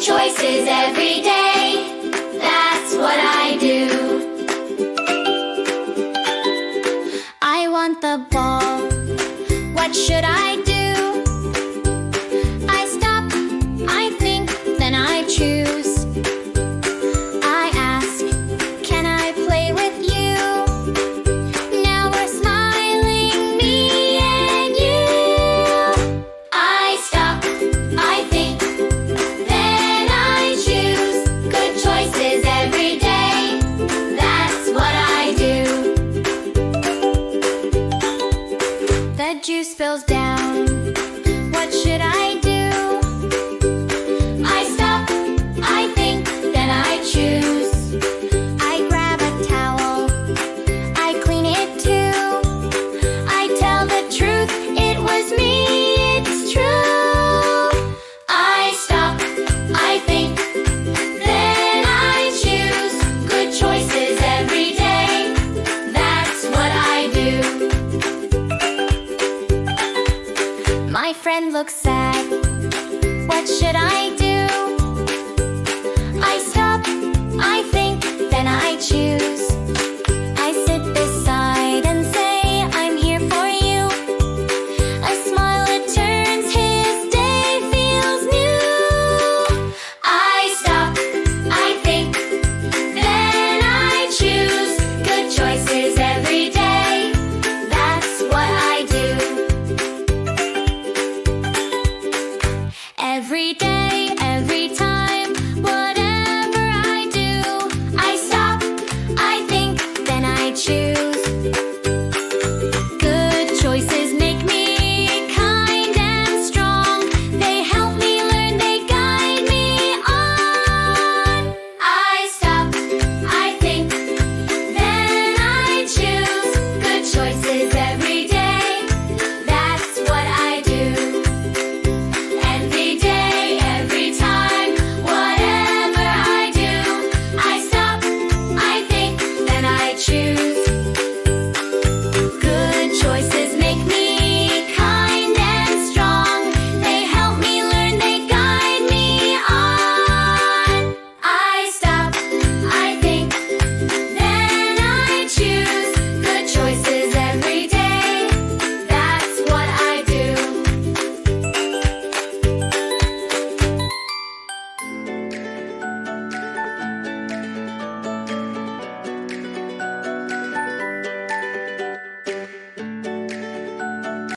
choices every day. That's what I do. I want the ball. What should I do? I stop, I think, then I choose. I ask, can I play with you? Now we're smiling, me and you. I stop, I think, then I choose. Good choices every day. That's what I do. The juice spills down. What should I do? I stop, I think, then I choose. I grab a towel, I clean it too. I tell the truth, it was me, it's true. I stop, I think, then I choose. Good choices every day. That's what I do. My friend looks sad. What should I do? I stop, I think, then I choose. I sit beside and say, I'm here for you. A smile, it turns his day, feels new. I stop, I think, then I choose. Good choices every day. That's what I do. Every day, every time, whatever I do, I stop, I think, then I choose.